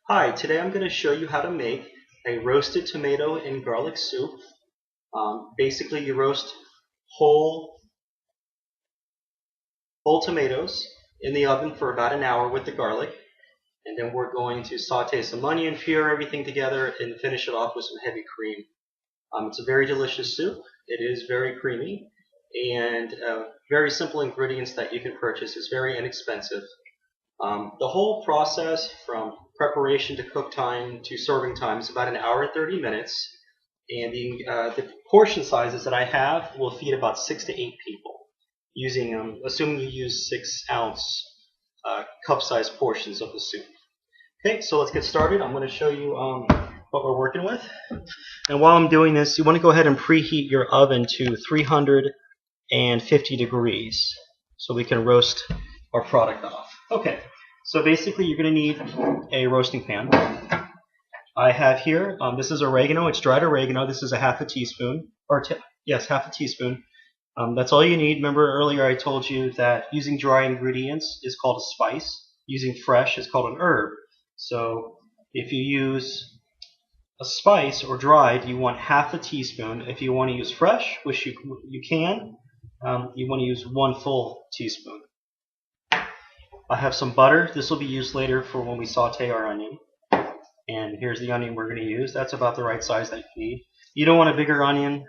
Hi, today I'm going to show you how to make a roasted tomato and garlic soup. Basically, you roast whole, whole tomatoes in the oven for about an hour with the garlic, and then we're going to saute some onion, pure everything together, and finish it off with some heavy cream. It's a very delicious soup. It is very creamy, and very simple ingredients that you can purchase. It's very inexpensive. The whole process from preparation to cook time to serving time is about an hour and 30 minutes. And the portion sizes that I have will feed about 6 to 8 people, using assuming you use 6-ounce cup-sized portions of the soup. Okay, so let's get started. I'm going to show you what we're working with. And while I'm doing this, you want to go ahead and preheat your oven to 350 degrees so we can roast our product off. Okay, so basically you're going to need a roasting pan. I have here, this is oregano. It's dried oregano. This is a half a teaspoon, half a teaspoon. That's all you need. Remember earlier I told you that using dry ingredients is called a spice. Using fresh is called an herb. So if you use a spice or dried, you want half a teaspoon. If you want to use fresh, which you can, you want to use 1 full teaspoon. I have some butter. This will be used later for when we saute our onion. And here's the onion we're going to use. That's about the right size that you need. You don't want a bigger onion.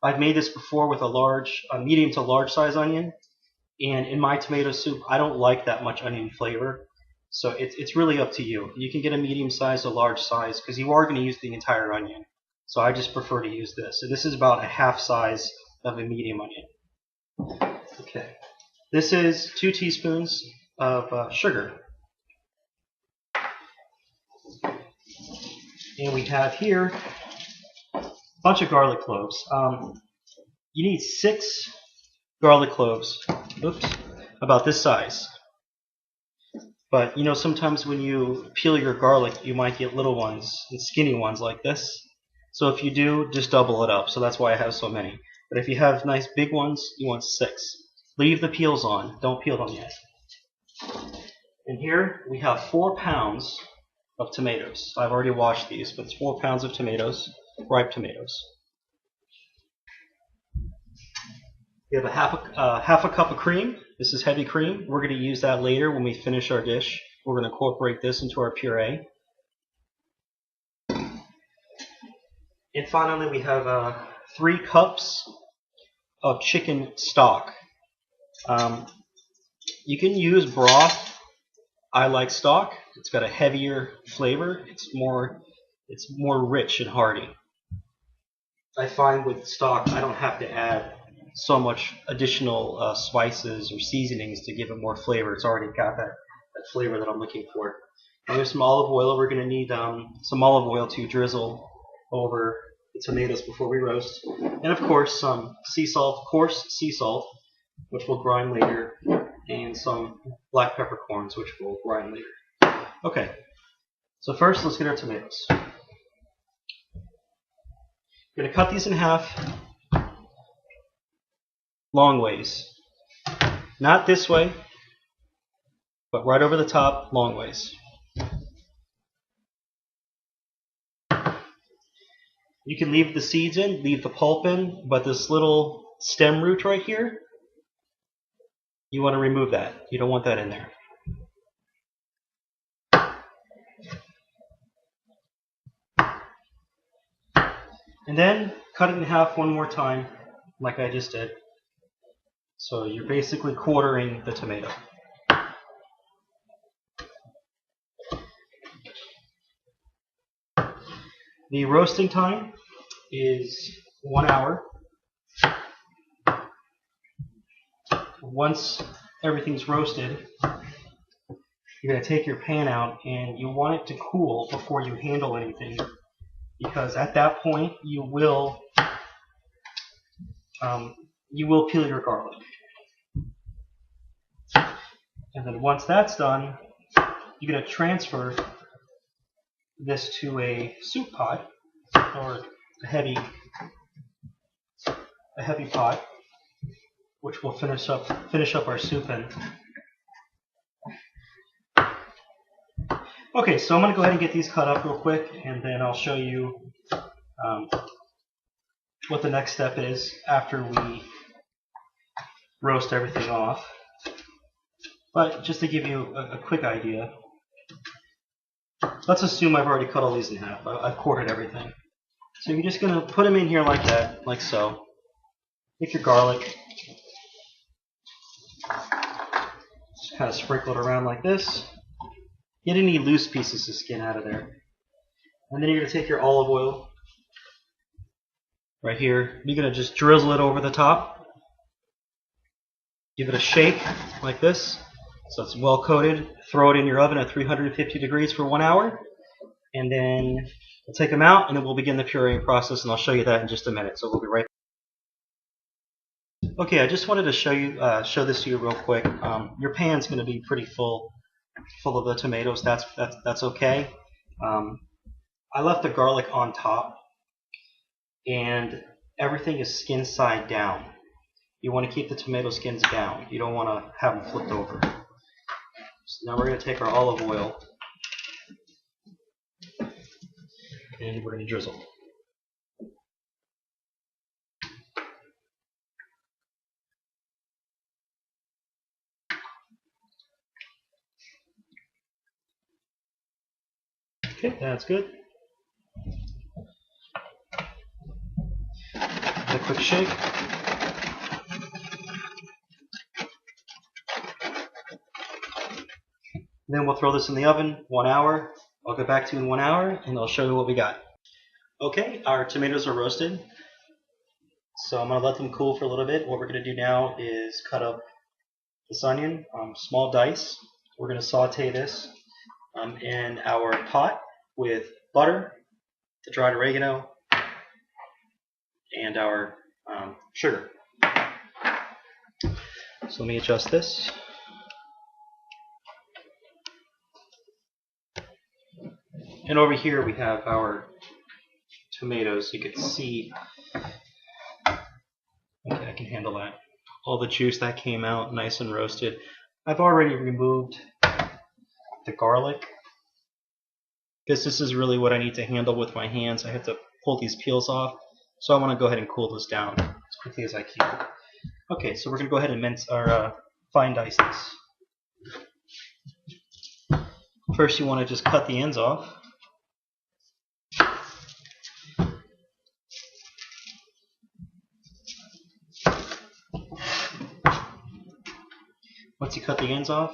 I've made this before with a medium to large size onion. And in my tomato soup, I don't like that much onion flavor. So it's really up to you. You can get a medium size or large size because you are going to use the entire onion. So I just prefer to use this. So this is about a half size of a medium onion. Okay. This is 2 teaspoons of sugar. And we have here a bunch of garlic cloves. You need 6 garlic cloves, about this size. But you know, sometimes when you peel your garlic, you might get little ones and skinny ones like this. So if you do, just double it up. So that's why I have so many. But if you have nice big ones, you want 6. Leave the peels on. Don't peel them yet. And here we have 4 pounds of tomatoes. I've already washed these, but it's 4 pounds of tomatoes, ripe tomatoes. We have a half a cup of cream. This is heavy cream. We're going to use that later when we finish our dish. We're going to incorporate this into our puree. And finally, we have 3 cups of chicken stock. You can use broth. I like stock. It's got a heavier flavor. It's more rich and hearty. I find with stock I don't have to add so much additional spices or seasonings to give it more flavor. It's already got that flavor that I'm looking for. And there's some olive oil. We're going to need some olive oil to drizzle over the tomatoes before we roast. And of course some sea salt, coarse sea salt, which we'll grind later, and some black peppercorns, which we'll grind later. Okay, so first let's get our tomatoes. We're going to cut these in half long ways. Not this way, but right over the top, long ways. You can leave the seeds in, leave the pulp in, but this little stem root right here, you want to remove that. You don't want that in there. And then cut it in half one more time, like I just did. So you're basically quartering the tomato. The roasting time is 1 hour. Once everything's roasted, you're going to take your pan out and you want it to cool before you handle anything, because at that point you will peel your garlic. And then once that's done, you're going to transfer this to a soup pot or a heavy pot, which we'll finish up our soup in. Okay, so I'm going to go ahead and get these cut up real quick, and then I'll show you what the next step is after we roast everything off. But just to give you a quick idea, let's assume I've already cut all these in half. I've quartered everything. So you're just going to put them in here like that, like so. Take your garlic, just kind of sprinkle it around like this. Get any loose pieces of skin out of there. And then you're going to take your olive oil right here. You're going to just drizzle it over the top. Give it a shake like this so it's well coated. Throw it in your oven at 350 degrees for 1 hour. And then we'll take them out and then we'll begin the pureeing process, and I'll show you that in just a minute. So we'll be right back. Okay, I just wanted to show this to you real quick. Your pan's going to be pretty full of the tomatoes. That's okay. I left the garlic on top, and everything is skin side down. You want to keep the tomato skins down. You don't want to have them flipped over. So now we're going to take our olive oil and we're going to drizzle. Okay, that's good. A quick shake. Then we'll throw this in the oven 1 hour. I'll get back to you in 1 hour and I'll show you what we got. Okay, our tomatoes are roasted. So I'm going to let them cool for a little bit. What we're going to do now is cut up this onion, small dice. We're going to saute this in our pot with butter, the dried oregano, and our sugar. So let me adjust this. And over here we have our tomatoes. You can see, okay, I can handle that. All the juice that came out nice and roasted. I've already removed the garlic because this is really what I need to handle with my hands. I have to pull these peels off, so I want to go ahead and cool this down as quickly as I can. Okay, so we're going to go ahead and mince our fine dice this. First you want to just cut the ends off. Once you cut the ends off,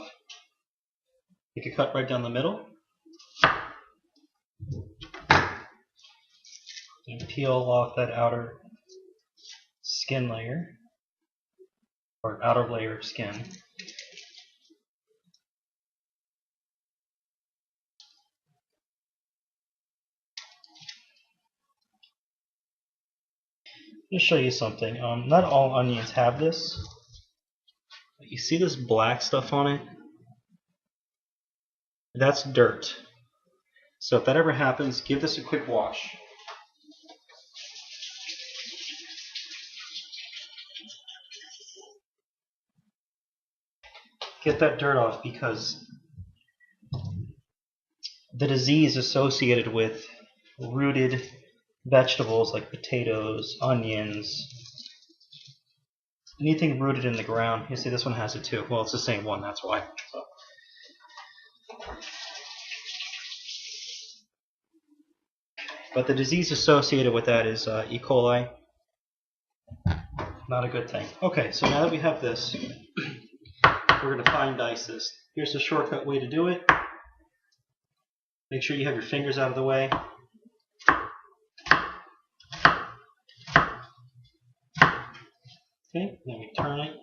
you can cut right down the middle. And peel off that outer skin layer, or outer layer of skin. Let me show you something. Not all onions have this. You see this black stuff on it? That's dirt. So if that ever happens, give this a quick wash. Get that dirt off, because the disease associated with rooted vegetables like potatoes, onions, anything rooted in the ground. You see this one has it too. Well, it's the same one, that's why. So. But the disease associated with that is E. coli. Not a good thing. Okay, so now that we have this, we're going to fine dice this. Here's the shortcut way to do it. Make sure you have your fingers out of the way. Okay, then we turn it.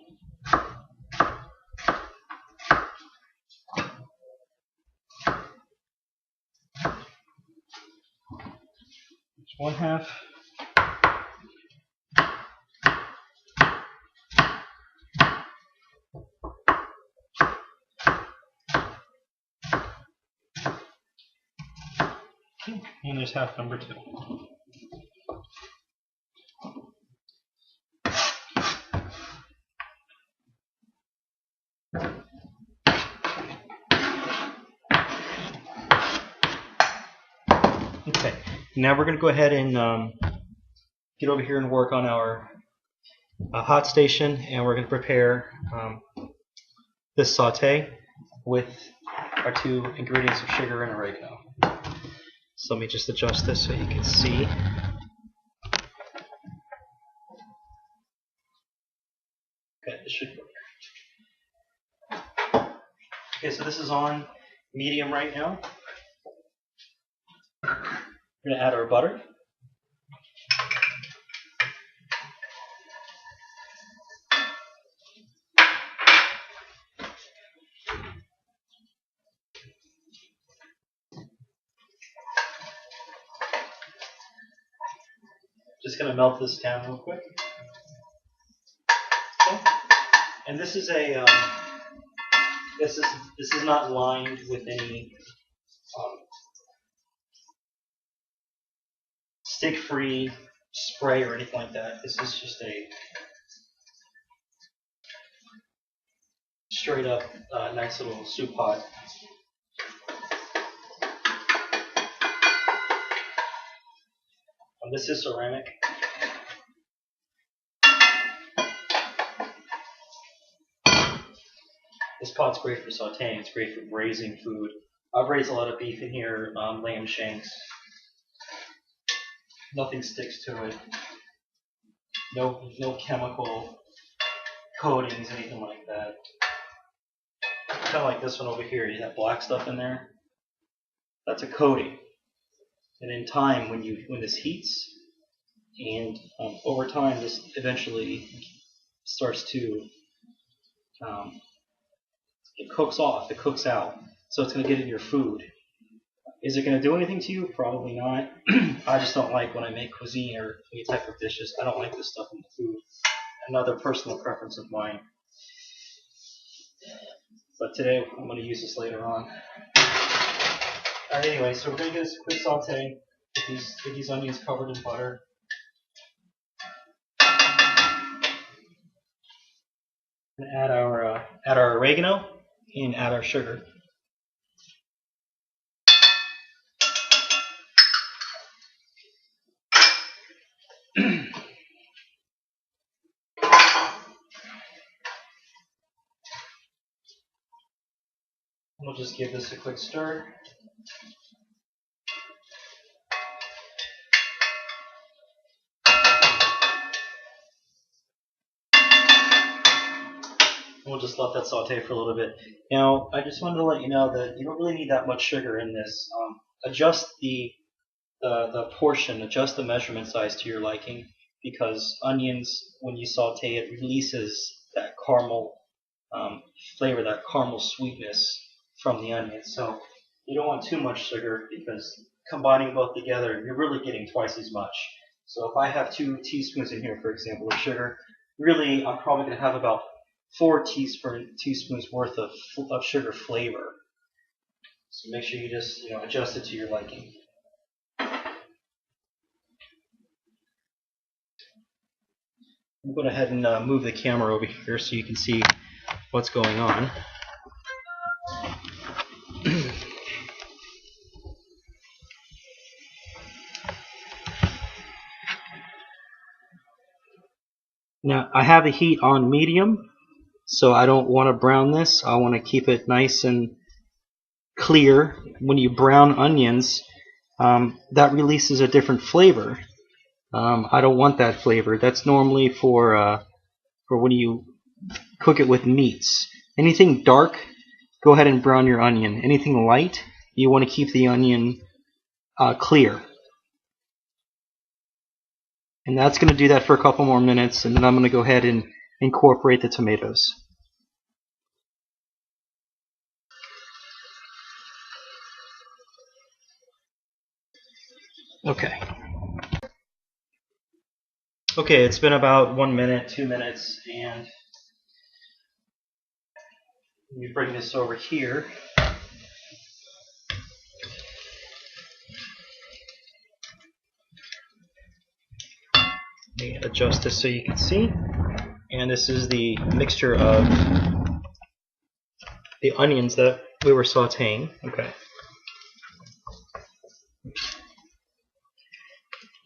There's one half. Okay, and there's half number 2. Okay, now we're going to go ahead and get over here and work on our hot station, and we're going to prepare this sauté with our 2 ingredients of sugar and oregano. So let me just adjust this so you can see. Okay, this should work. Okay, so this is on medium right now. We're going to add our butter. Just going to melt this down real quick. Okay. And this is a this is not lined with any stick-free spray or anything like that. This is just a straight up nice little soup pot. This is ceramic. This pot's great for sauteing. It's great for braising food. I've raised a lot of beef in here, lamb shanks. Nothing sticks to it. No chemical coatings, anything like that. Kind of like this one over here. You have black stuff in there. That's a coating. And in time, when this heats, and over time, this eventually starts to it cooks off, it cooks out, so it's going to get in your food. Is it going to do anything to you? Probably not. I just don't like when I make cuisine or any type of dishes. I don't like this stuff in the food. Another personal preference of mine. But today, I'm going to use this later on. Alright, anyway, so we're going to do this quick saute with these onions covered in butter. And add our oregano and add our sugar. We'll just give this a quick stir. We'll just let that saute for a little bit. Now, I just wanted to let you know that you don't really need that much sugar in this. Adjust the portion, adjust the measurement size to your liking, because onions, when you saute it, releases that caramel flavor, that caramel sweetness from the onions. So you don't want too much sugar, because combining both together, you're really getting twice as much. So if I have 2 teaspoons in here, for example, of sugar, really I'm probably going to have about 4 teaspoons worth of sugar flavor. So make sure you just adjust it to your liking. I'm going to go ahead and move the camera over here so you can see what's going on. Now I have the heat on medium, so I don't want to brown this. I want to keep it nice and clear. When you brown onions, that releases a different flavor. I don't want that flavor. That's normally for when you cook it with meats. Anything dark, go ahead and brown your onion. Anything light, you want to keep the onion clear. And that's going to do that for a couple more minutes, and then I'm going to go ahead and incorporate the tomatoes. Okay. Okay, it's been about 1 minute, 2 minutes, and let me bring this over here. Let me adjust this so you can see. And this is the mixture of the onions that we were sauteing. Okay.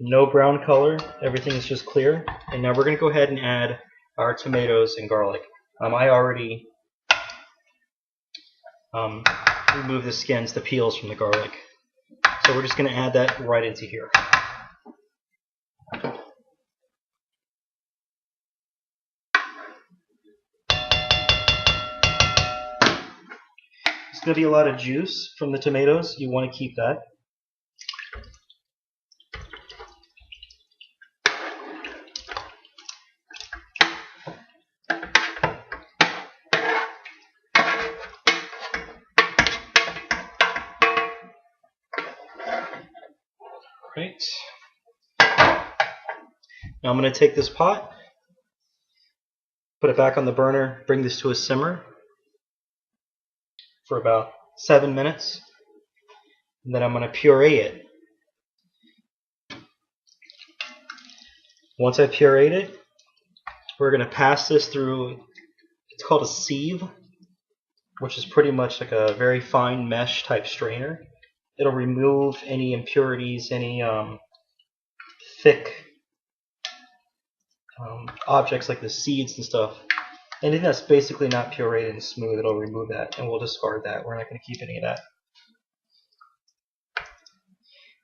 No brown color. Everything is just clear. And now we're going to go ahead and add our tomatoes and garlic. I already removed the skins, the peels from the garlic. So we're just going to add that right into here. There's going to be a lot of juice from the tomatoes. You want to keep that. Right. Now I'm going to take this pot, put it back on the burner, bring this to a simmer for about 7 minutes, and then I'm going to puree it. Once I pureed it, we're going to pass this through, it's called a sieve, which is pretty much like a very fine mesh type strainer. It'll remove any impurities, any thick objects like the seeds and stuff. Anything that's basically not pureed and smooth, it'll remove that, and we'll discard that. We're not going to keep any of that.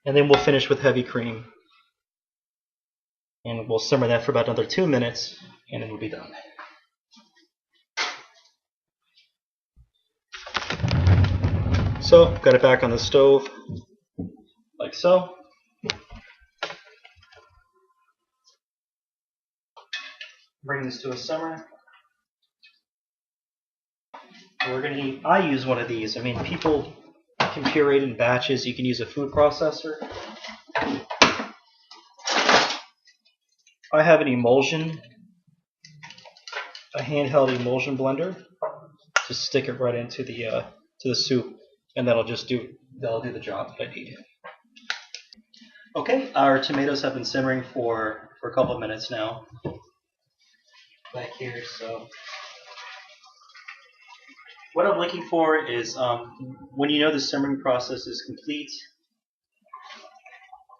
And then we'll finish with heavy cream. And we'll simmer that for about another 2 minutes, and it will be done. So, got it back on the stove, like so. Bring this to a simmer. We're going to eat, I use one of these. I mean, people can puree it in batches. You can use a food processor. I have an emulsion, a handheld emulsion blender. Just stick it right into the soup, and that'll do the job that I need. Okay, our tomatoes have been simmering for a couple of minutes now. Back here, so what I'm looking for is when you know the simmering process is complete,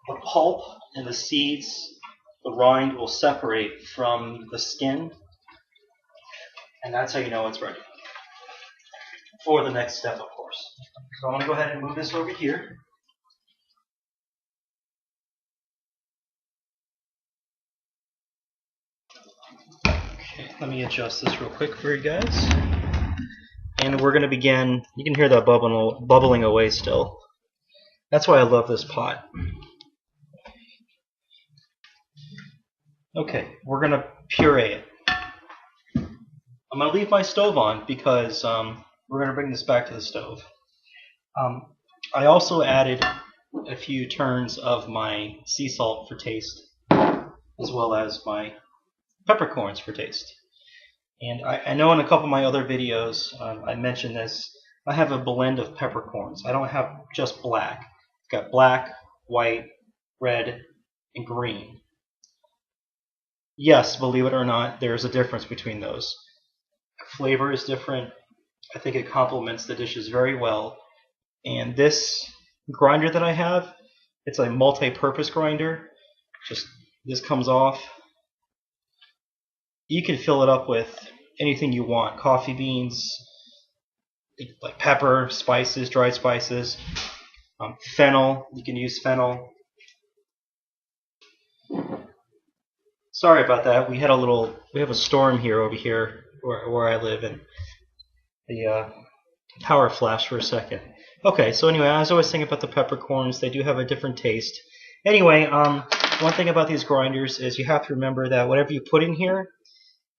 the pulp and the seeds, the rind will separate from the skin, and that's how you know it's ready for the next step, of course. So I'm going to go ahead and move this over here. Okay, let me adjust this real quick for you guys. And we're going to begin. You can hear that bubbling away still. That's why I love this pot. Okay, we're going to puree it. I'm going to leave my stove on because we're going to bring this back to the stove. I also added a few turns of my sea salt for taste, as well as my peppercorns for taste. And I know in a couple of my other videos I mentioned this. I have a blend of peppercorns. I don't have just black. I've got black, white, red, and green. Yes, believe it or not, there's a difference between those. Flavor is different. I think it complements the dishes very well. And this grinder that I have, it's a multi-purpose grinder. Just this comes off. You can fill it up with anything you want. Coffee beans, like pepper, spices, dried spices, fennel. You can use fennel. Sorry about that. We have a storm here over here where I live, and the power flashed for a second. Okay, so anyway, I was always thinking about the peppercorns. They do have a different taste. Anyway, one thing about these grinders is you have to remember that whatever you put in here,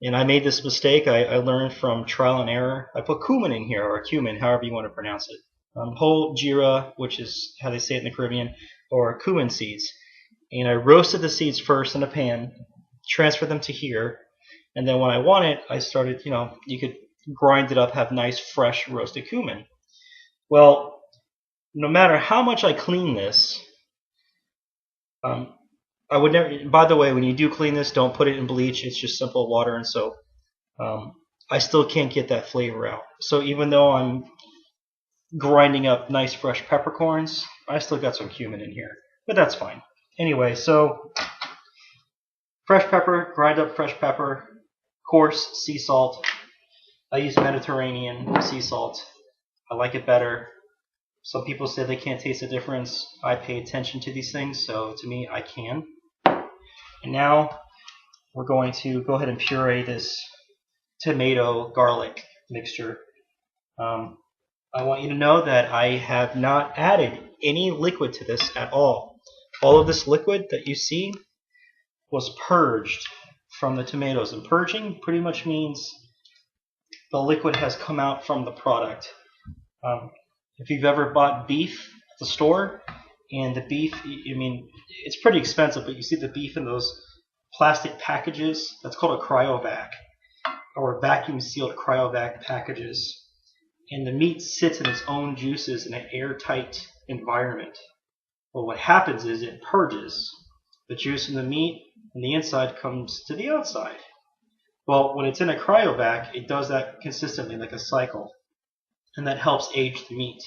and I made this mistake, I learned from trial and error. I put cumin in here, or cumin, however you want to pronounce it. Whole jeera, which is how they say it in the Caribbean, or cumin seeds. And I roasted the seeds first in a pan, transferred them to here, and then when I want it, I started, you could grind it up, have nice, fresh, roasted cumin. Well, no matter how much I clean this, I would never. By the way, when you do clean this, don't put it in bleach. It's just simple water and soap. I still can't get that flavor out. So even though I'm grinding up nice fresh peppercorns, I still got some cumin in here. But that's fine. Anyway, so fresh pepper, grind up fresh pepper, coarse sea salt. I use Mediterranean sea salt. I like it better. Some people say they can't taste the difference. I pay attention to these things, so to me, I can. And now we're going to go ahead and puree this tomato garlic mixture. I want you to know that I have not added any liquid to this at all. All of this liquid that you see was purged from the tomatoes. And purging pretty much means the liquid has come out from the product. If you've ever bought beef at the store, and the beef, I mean, it's pretty expensive, but you see the beef in those plastic packages, that's called a cryovac, or vacuum sealed cryovac packages. And the meat sits in its own juices in an airtight environment. Well, what happens is it purges. The juice in the meat on the inside comes to the outside. Well, when it's in a cryovac, it does that consistently, like a cycle. And that helps age the meat.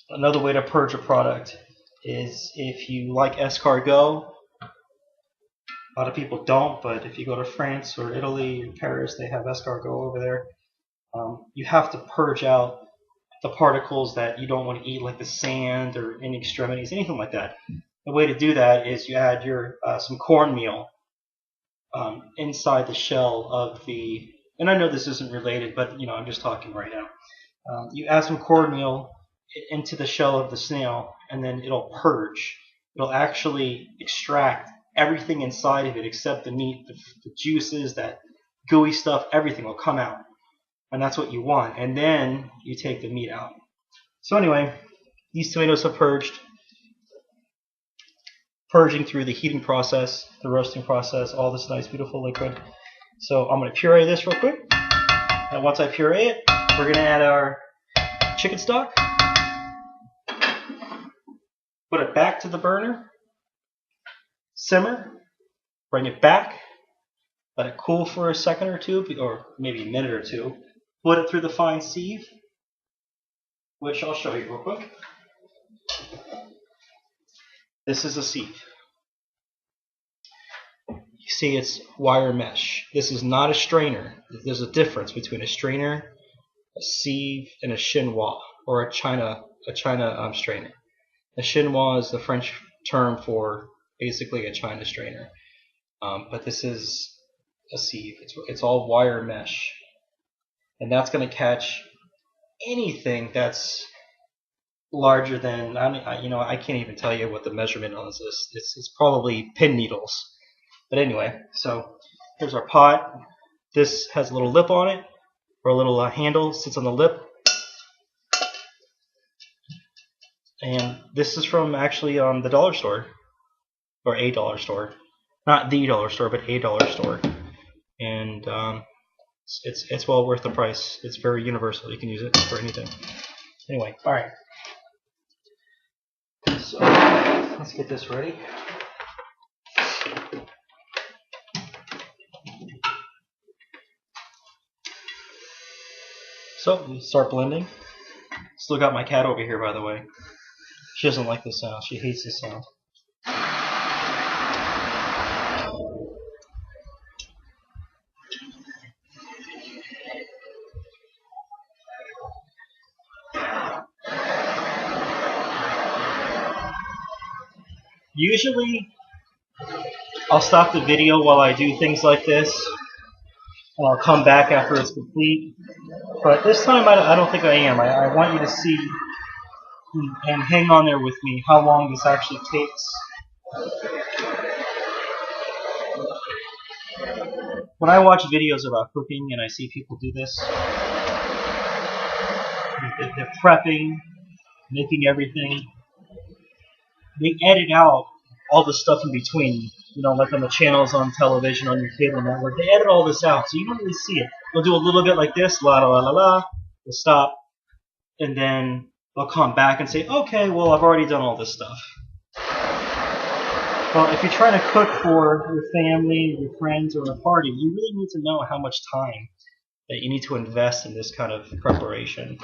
Another way to purge a product is if you like escargot. A lot of people don't, but if you go to France or Italy or Paris, they have escargot over there. You have to purge out the particles that you don't want to eat, like the sand or any extremities, anything like that. The way to do that is you add your some cornmeal inside the shell of the, and I know this isn't related, but I'm just talking right now. You add some cornmeal into the shell of the snail, and then it'll purge. It'll actually extract everything inside of it except the meat, the juices, that gooey stuff, everything will come out. And that's what you want. And then you take the meat out. So anyway, these tomatoes have purged. Purging through the heating process, the roasting process, all this nice, beautiful liquid. So I'm going to puree this real quick. And once I puree it, we're going to add our chicken stock. Put it back to the burner. Simmer. Bring it back. Let it cool for a second or two, or maybe a minute or two. Put it through the fine sieve, which I'll show you real quick. This is a sieve. You see it's wire mesh. This is not a strainer. There's a difference between a strainer, a sieve, and a chinois, or a China strainer. A chinois is the French term for basically a China strainer. But this is a sieve. It's all wire mesh. And that's going to catch anything that's larger than, I can't even tell you what the measurement on this is. It's probably pin needles. But anyway, so here's our pot. This has a little lip on it, or a little handle, sits on the lip. And this is from actually the dollar store, or a dollar store. Not the dollar store, but a dollar store. And it's well worth the price. It's very universal. You can use it for anything. Anyway, all right. So let's get this ready. So we start blending. Still got my cat over here, by the way. She doesn't like this sound. She hates this sound. Usually, I'll stop the video while I do things like this, and I'll come back after it's complete. But this time, I don't think I am. I want you to see and hang on there with me how long this actually takes. When I watch videos about cooking and I see people do this, they're prepping, making everything. They edit out all the stuff in between, like on the channels on television, on your cable network. They edit all this out, so you don't really see it. They'll do a little bit like this, la la la la la, they'll stop, and then they'll come back and say, okay, well, I've already done all this stuff. Well, if you're trying to cook for your family, your friends, or a party, you really need to know how much time that you need to invest in this kind of preparation.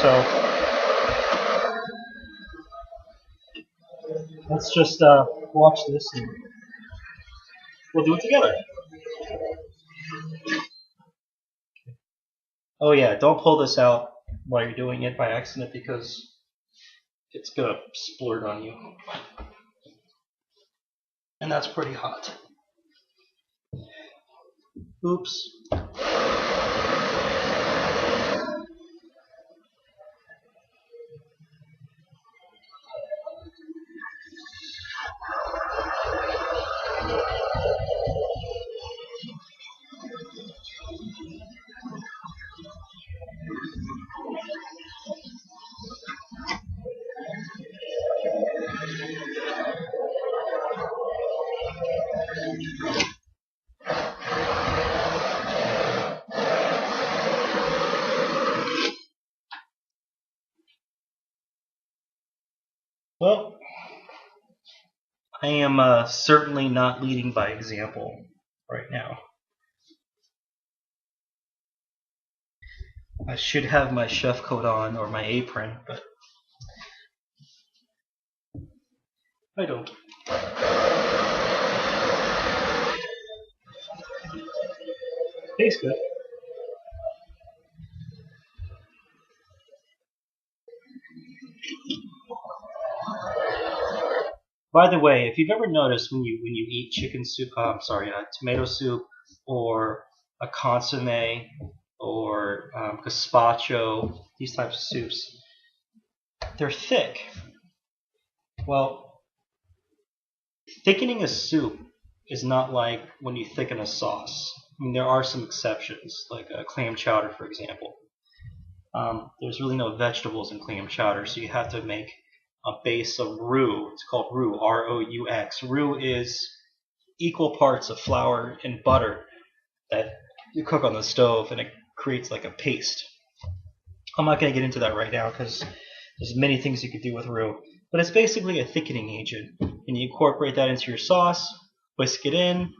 So let's just watch this and we'll do it together. Oh yeah, don't pull this out while you're doing it by accident because it's gonna splurt on you. And that's pretty hot. Oops. Well, I am certainly not leading by example right now. I should have my chef coat on or my apron, but I don't. Tastes good. By the way, if you've ever noticed when you eat chicken soup, tomato soup, or a consomme, or gazpacho, these types of soups, they're thick. Well, thickening a soup is not like when you thicken a sauce. I mean, there are some exceptions, like a clam chowder, for example. There's really no vegetables in clam chowder, so you have to make a base of roux. It's called roux, R-O-U-X. Roux is equal parts of flour and butter that you cook on the stove, and it creates like a paste. I'm not going to get into that right now because there's many things you could do with roux. But it's basically a thickening agent, and you incorporate that into your sauce, whisk it in,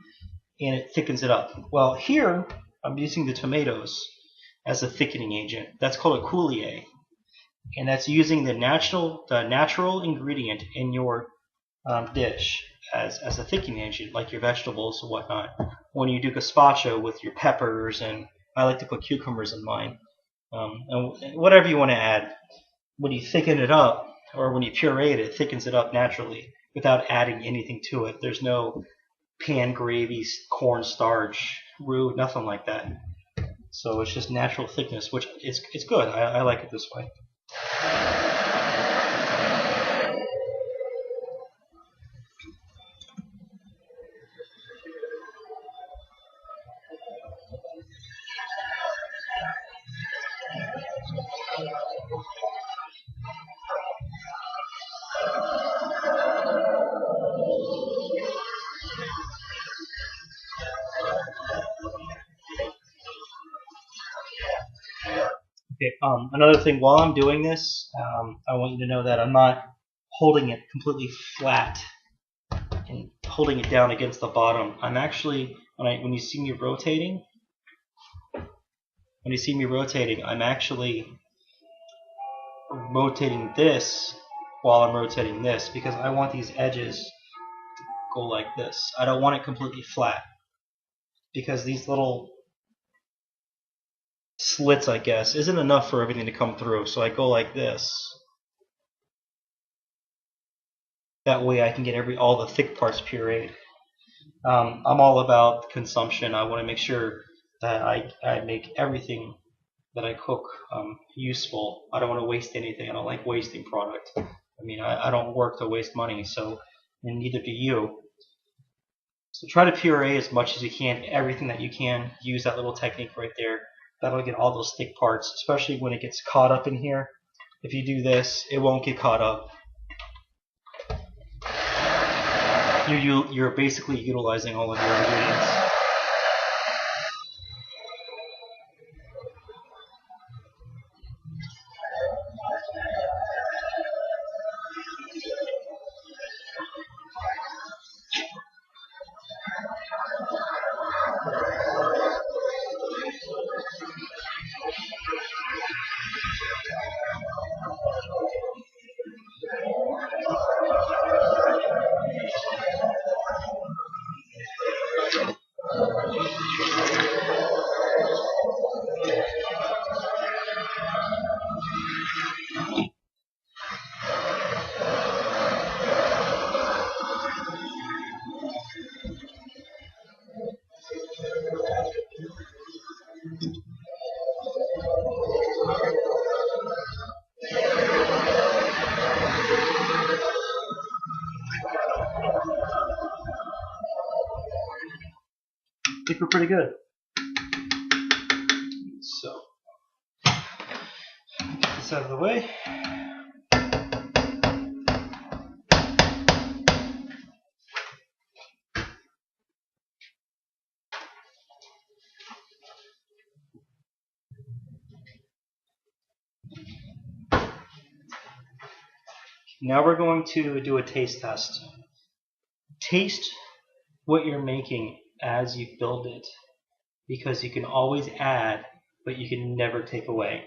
and it thickens it up. Well, here I'm using the tomatoes as a thickening agent. That's called a Coulis, and that's using the natural ingredient in your dish as a thickening agent, like your vegetables and whatnot. When you do gazpacho with your peppers, and I like to put cucumbers in mine, and whatever you want to add, when you thicken it up, or when you puree it, it thickens it up naturally without adding anything to it. There's no pan gravy, cornstarch, roux, nothing like that. So it's just natural thickness, which it's good. I like it this way. Okay, another thing, while I'm doing this, I want you to know that I'm not holding it completely flat and holding it down against the bottom. I'm actually, when you see me rotating, I'm actually rotating this while I'm rotating this because I want these edges to go like this. I don't want it completely flat because these little slits, I guess, isn't enough for everything to come through. So I go like this. That way I can get all the thick parts pureed. I'm all about consumption. I want to make sure that I make everything that I cook useful. I don't want to waste anything. I don't like wasting product. I mean, I don't work to waste money, and neither do you. So try to puree as much as you can, everything that you can. Use that little technique right there. That'll get all those thick parts, especially when it gets caught up in here. If you do this, it won't get caught up. You're basically utilizing all of your ingredients. think we're pretty good. So, get this out of the way. Now we're going to do a taste test. Taste what you're making as you build it, because you can always add, but you can never take away.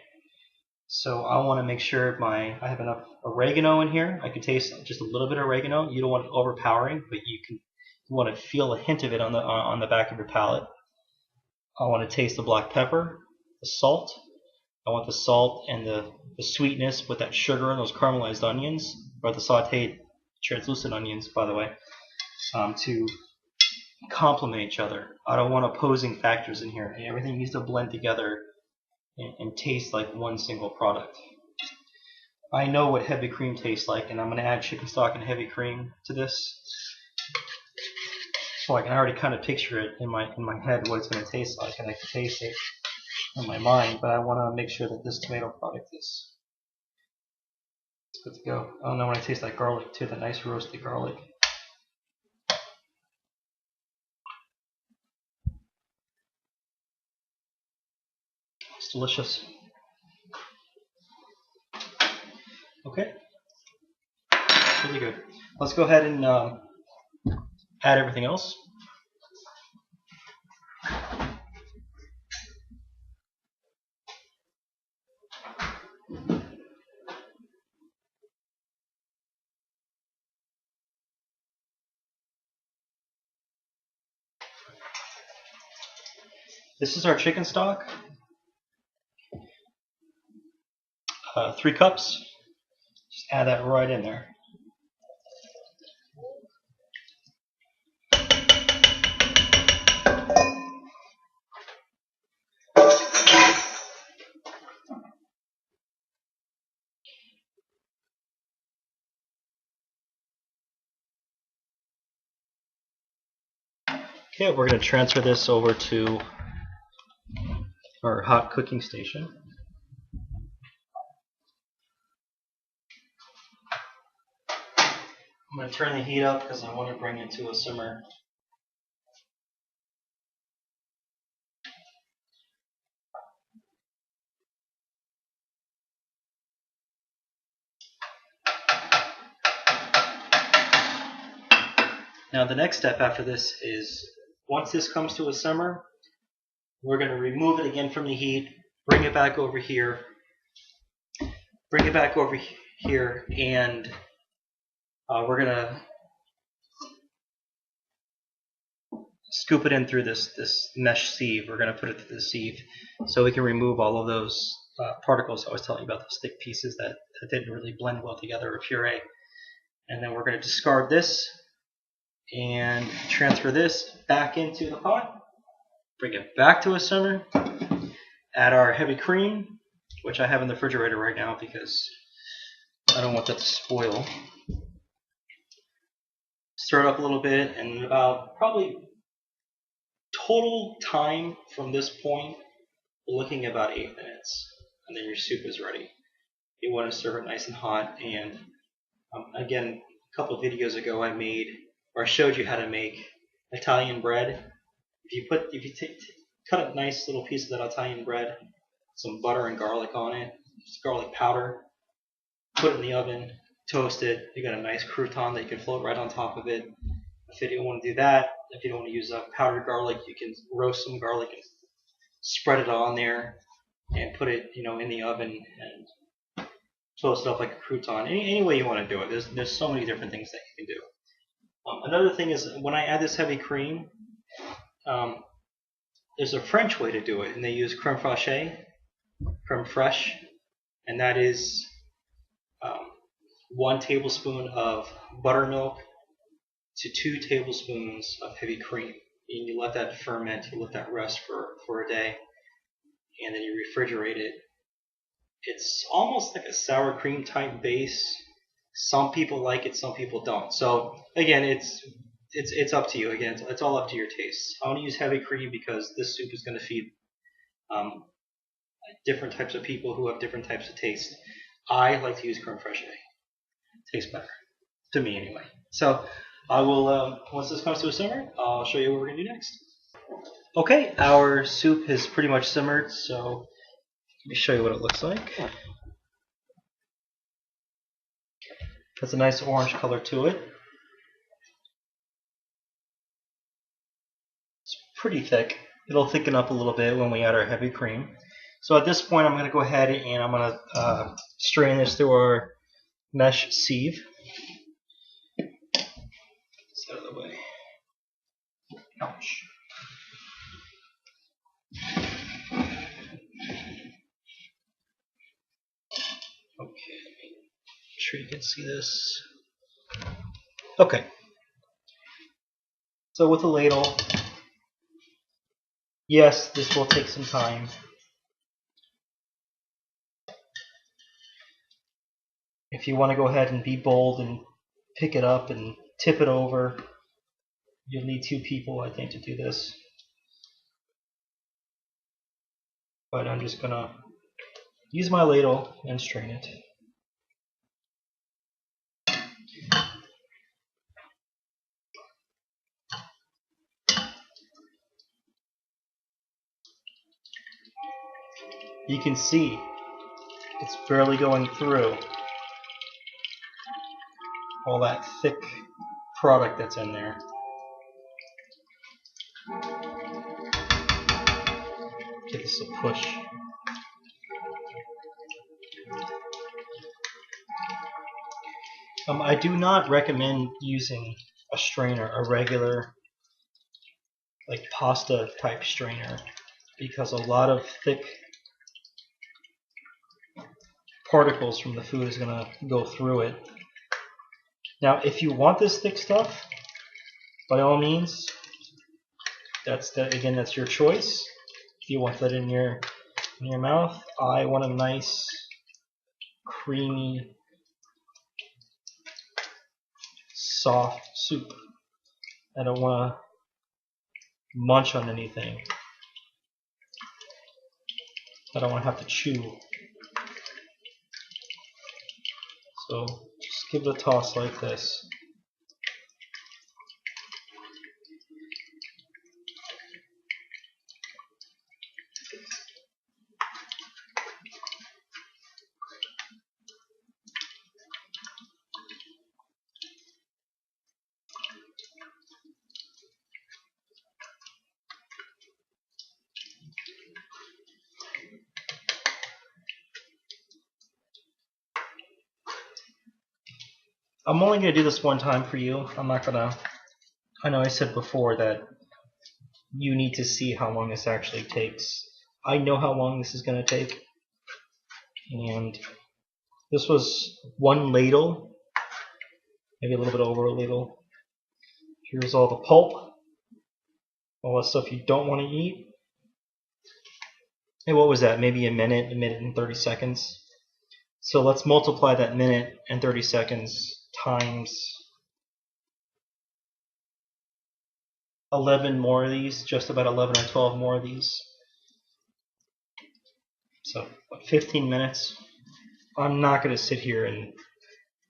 So I want to make sure I have enough oregano in here. I can taste just a little bit of oregano. You don't want it overpowering, but you want to feel a hint of it on the back of your palate. I want to taste the black pepper, the salt. I want the salt and the sweetness with that sugar and those caramelized onions, or the sauteed translucent onions, by the way, to complement each other. I don't want opposing factors in here. Everything needs to blend together and taste like one single product. I know what heavy cream tastes like, and I'm going to add chicken stock and heavy cream to this. So I can already kind of picture it in my head what it's going to taste like, and I can taste it in my mind, but I want to make sure that this tomato product is good to go. I don't know when I taste that garlic too, that nice roasted garlic. It's delicious. Okay, really good. Let's go ahead and add everything else. This is our chicken stock. 3 cups. Just add that right in there. Okay, we're going to transfer this over to our hot cooking station. I'm going to turn the heat up because I want to bring it to a simmer. Now the next step after this is, once this comes to a simmer, we're going to remove it again from the heat, bring it back over here, and we're going to scoop it in through this mesh sieve. We're going to put it through the sieve so we can remove all of those particles I was telling you about, those thick pieces that didn't really blend well together, or puree. And then we're going to discard this and transfer this back into the pot. Bring it back to a simmer. Add our heavy cream, which I have in the refrigerator right now because I don't want that to spoil. Stir it up a little bit, and about probably total time from this point, we're looking at about 8 minutes, and then your soup is ready. You want to serve it nice and hot. And again, a couple of videos ago I showed you how to make Italian bread. If you cut a nice little piece of that Italian bread, some butter and garlic on it, just garlic powder, put it in the oven, toast it. You got a nice crouton that you can float right on top of it. If you don't want to do that, if you don't want to use powdered garlic, you can roast some garlic and spread it on there and put it, in the oven and toast it up like a crouton. Any way you want to do it. There's so many different things that you can do. Another thing is, when I add this heavy cream, there's a French way to do it, and they use crème fraîche, and that is 1 tablespoon of buttermilk to 2 tablespoons of heavy cream. And you let that ferment, you let that rest for a day, and then you refrigerate it. It's almost like a sour cream type base. Some people like it, some people don't. So again, it's up to you. Again, it's all up to your taste. I want to use heavy cream because this soup is going to feed um, different types of people who have different types of taste. I like to use crème fraîche. Tastes better to me anyway. So I will once this comes to a simmer, I'll show you what we're going to do next. Okay, our soup has pretty much simmered, so let me show you what it looks like. Has a nice orange color to it. It's pretty thick. It'll thicken up a little bit when we add our heavy cream. So at this point, I'm going to go ahead and I'm going to strain this through our mesh sieve. It's out of the way. Ouch. Okay, make sure you can see this. Okay. So with a ladle, yes, this will take some time. If you want to go ahead and be bold and pick it up and tip it over, you'll need 2 people, I think, to do this. But I'm just going to use my ladle and strain it. You can see it's barely going through all that thick product that's in there. Give this a push. I do not recommend using a strainer, a regular like pasta type strainer, because a lot of thick particles from the food is going to go through it. Now, if you want this thick stuff, by all means, again, that's your choice. If you want that in your mouth, I want a nice, creamy, soft soup. I don't want to munch on anything. I don't want to have to chew. So just give it a toss like this. I'm only going to do this one time for you. I'm not going to... I know I said before that you need to see how long this actually takes. I know how long this is going to take. And this was 1 ladle, maybe a little bit over a ladle. Here's all the pulp, all the stuff you don't want to eat. And what was that? Maybe a minute and 30 seconds. So let's multiply that minute and 30 seconds times 11 more of these, just about 11 or 12 more of these. So, 15 minutes. I'm not going to sit here and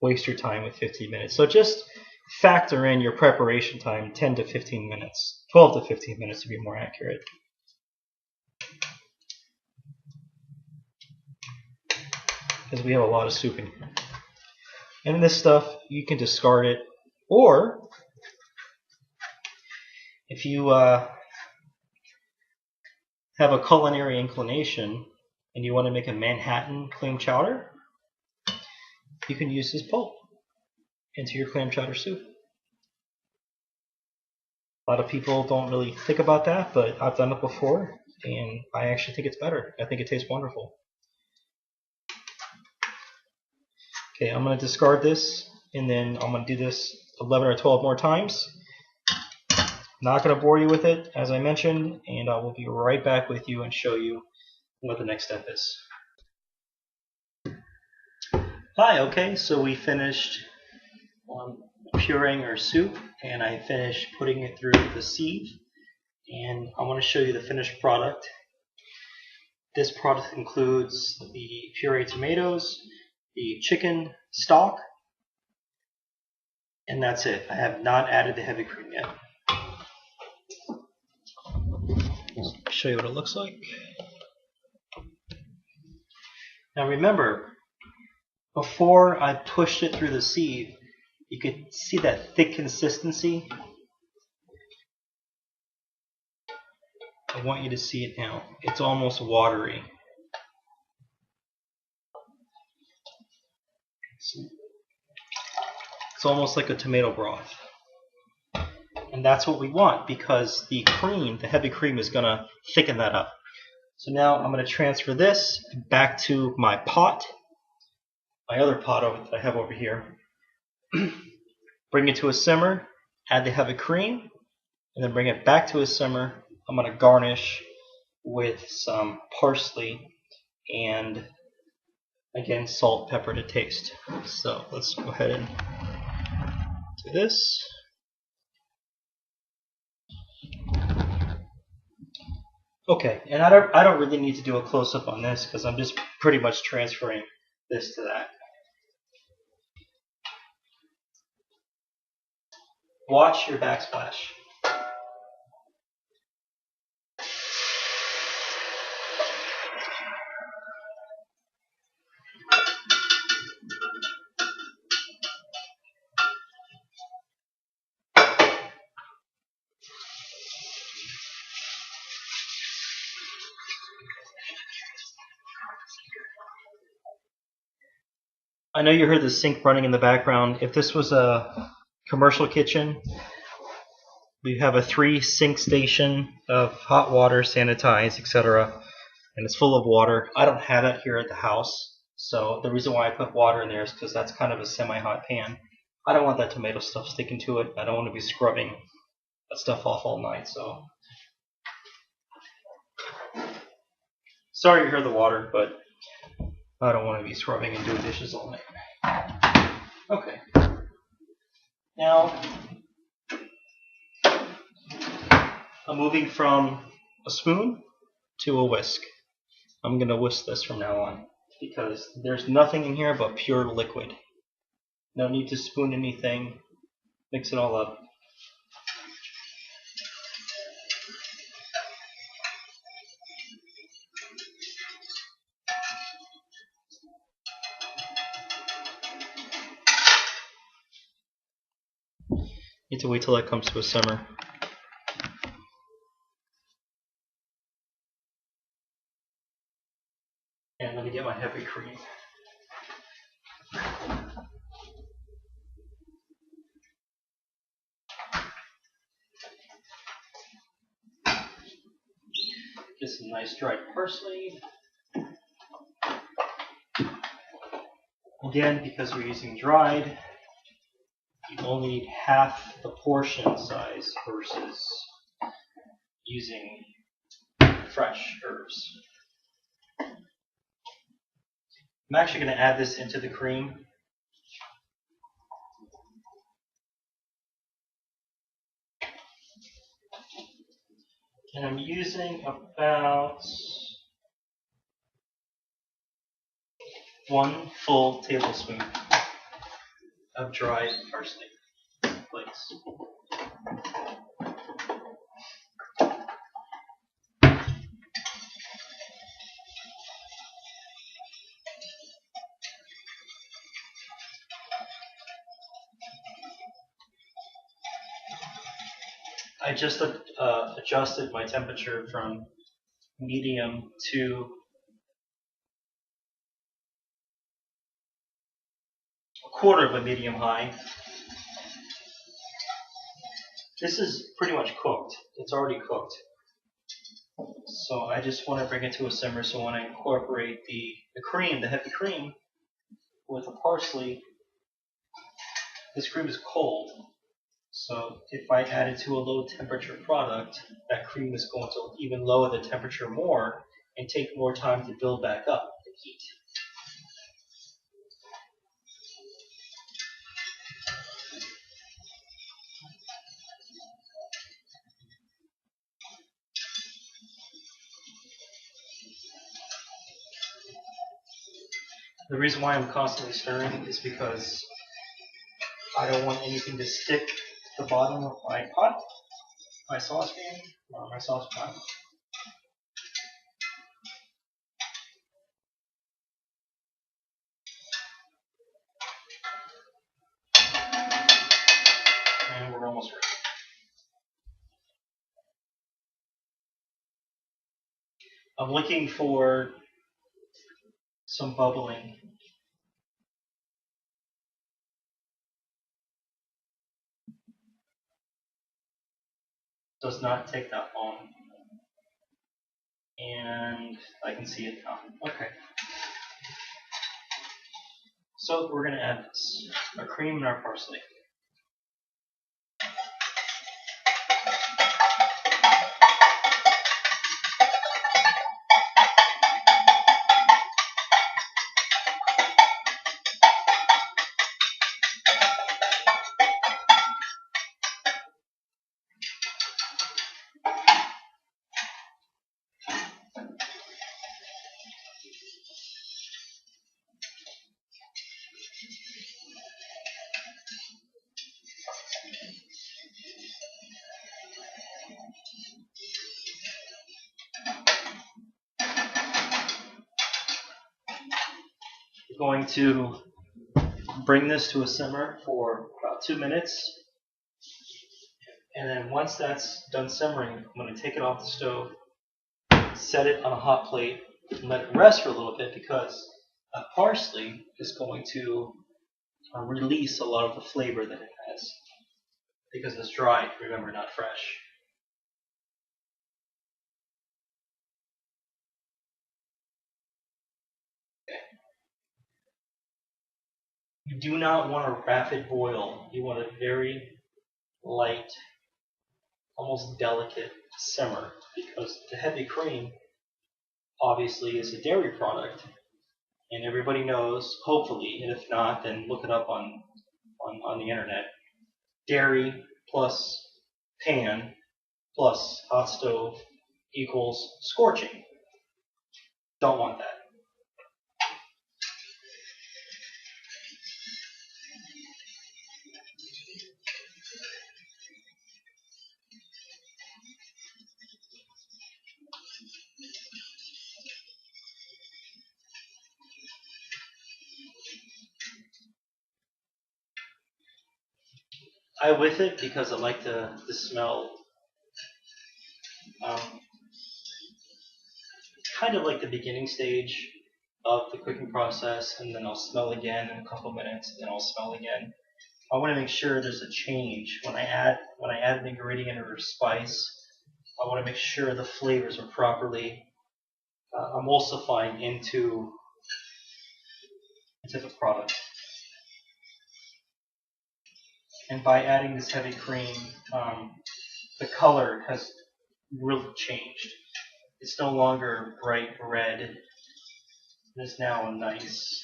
waste your time with 15 minutes. So just factor in your preparation time, 10 to 15 minutes. 12 to 15 minutes to be more accurate. Because we have a lot of soup in here. And this stuff, you can discard it. Or, if you have a culinary inclination and you want to make a Manhattan clam chowder, you can use this pulp into your clam chowder soup. A lot of people don't really think about that, but I've done it before, and I actually think it's better. I think it tastes wonderful. Okay, I'm going to discard this, and then I'm going to do this 11 or 12 more times. Not going to bore you with it, as I mentioned, and I will be right back with you and show you what the next step is. Hi, okay, so we finished. Show puréeing our soup, and I finished putting it through the sieve. And I want to show you the finished product. This product includes the pureed tomatoes, the chicken stock, and that's it. I have not added the heavy cream yet. I'll show you what it looks like. Now remember, before I pushed it through the sieve, you could see that thick consistency. I want you to see it now. It's almost watery. It's almost like a tomato broth. And that's what we want because the cream, the heavy cream, is going to thicken that up. So now I'm going to transfer this back to my pot, my other pot that I have over here. Bring it to a simmer, add the heavy cream, and then bring it back to a simmer. I'm going to garnish with some parsley and, again, salt, pepper to taste. So let's go ahead and do this. Okay, and I don't really need to do a close-up on this because I'm just pretty much transferring this to that. Watch your backsplash. I know you heard the sink running in the background. If this was a commercial kitchen, we have a 3-sink station of hot water, sanitized, etc. And it's full of water. I don't have that here at the house. So the reason why I put water in there is because that's kind of a semi-hot pan. I don't want that tomato stuff sticking to it. I don't want to be scrubbing that stuff off all night. So sorry you heard the water, but I don't want to be scrubbing and doing dishes all night. Okay. Now, I'm moving from a spoon to a whisk. I'm going to whisk this from now on because there's nothing in here but pure liquid. No need to spoon anything. Mix it all up. Need to wait till that comes to a simmer. And let me get my heavy cream. Get some nice dried parsley. Again, because we're using dried, you only need half the portion size versus using fresh herbs. I'm actually going to add this into the cream. And I'm using about 1 full tablespoon of dried parsley flakes. I just adjusted my temperature from medium to a quarter of a medium high. This is pretty much cooked. It's already cooked. So I just want to bring it to a simmer so when I incorporate the cream, the heavy cream, with the parsley, this cream is cold. So if I add it to a low temperature product, that cream is going to even lower the temperature more and take more time to build back up the heat. The reason why I'm constantly stirring is because I don't want anything to stick to the bottom of my pot, my saucepan, or my saucepan. And we're almost ready. I'm looking for some bubbling. Does not take that long. And I can see it now. Okay. So we're going to add this, our cream and our parsley. We're going to bring this to a simmer for about 2 minutes. And then once that's done simmering, I'm going to take it off the stove, set it on a hot plate, and let it rest for a little bit because parsley is going to release a lot of the flavor that it has. Because it's dried, remember, not fresh. You do not want a rapid boil. You want a very light, almost delicate simmer because the heavy cream obviously is a dairy product and everybody knows, hopefully, and if not, then look it up on the internet. Dairy plus pan plus hot stove equals scorching. Don't want that. I whiff it because I like the smell, kind of like the beginning stage of the cooking process, and then I'll smell again in a couple minutes, and then I'll smell again. I want to make sure there's a change when I add an ingredient or a spice. I want to make sure the flavors are properly emulsifying into the product. And by adding this heavy cream, the color has really changed. It's no longer bright red. It's now a nice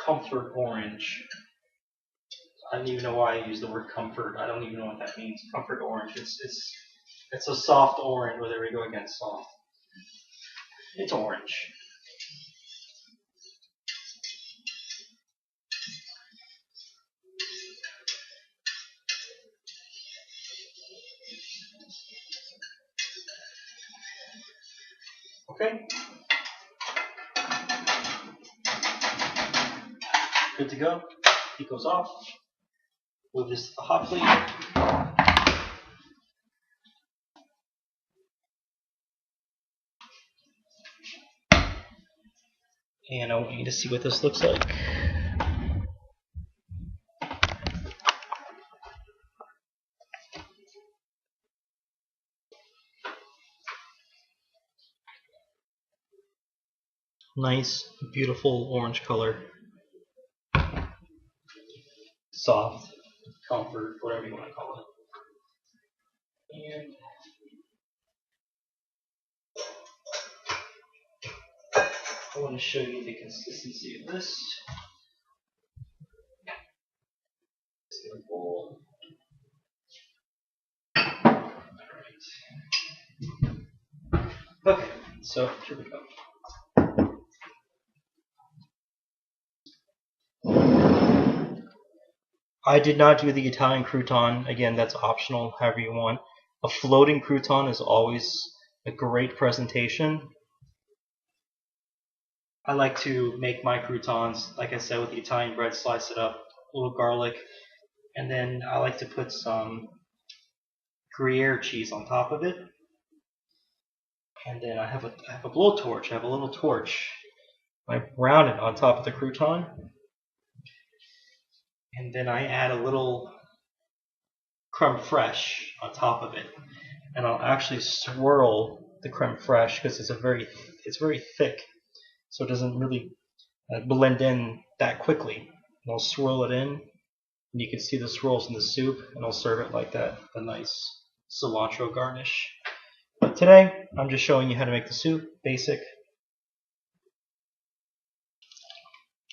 comfort orange. I don't even know why I use the word comfort. I don't even know what that means. Comfort orange. It's a soft orange. Well, there we go again. Soft. It's orange. Okay. Good to go. Heat goes off. Move this to the hot plate. And I want you to see what this looks like. Nice, beautiful orange color. Soft, comfort, whatever you want to call it. And I want to show you the consistency of this. Bowl. Alright. Okay, so here we go. I did not do the Italian crouton. Again, that's optional, however you want. A floating crouton is always a great presentation. I like to make my croutons, like I said, with the Italian bread, slice it up, a little garlic, and then I like to put some Gruyere cheese on top of it. And then I have a blowtorch. I have a little torch. I brown it on top of the crouton, and then I add a little crème fraîche on top of it, and I'll actually swirl the crème fraîche because it's very thick, so it doesn't really blend in that quickly. And I'll swirl it in, and you can see the swirls in the soup, and I'll serve it like that, a nice cilantro garnish. But today, I'm just showing you how to make the soup, basic.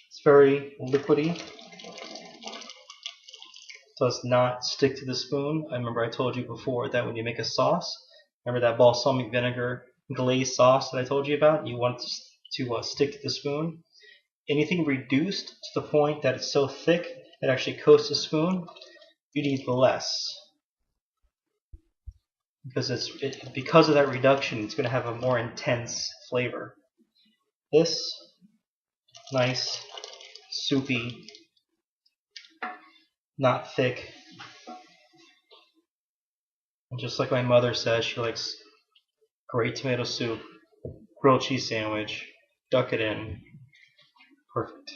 It's very liquidy. Does not stick to the spoon. I remember I told you before that when you make a sauce, remember that balsamic vinegar glazed sauce that I told you about? You want it to stick to the spoon. Anything reduced to the point that it's so thick it actually coats the spoon, you need less. Because of that reduction, it's going to have a more intense flavor. This nice, soupy, not thick. And just like my mother says, she likes great tomato soup, grilled cheese sandwich, duck it in. Perfect.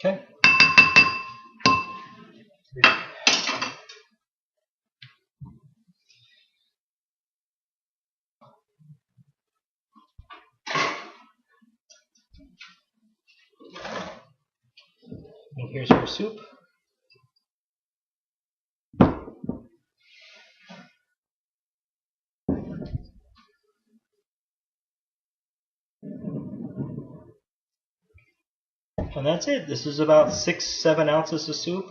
Okay. And here's your soup. And that's it. This is about 6-7 ounces of soup.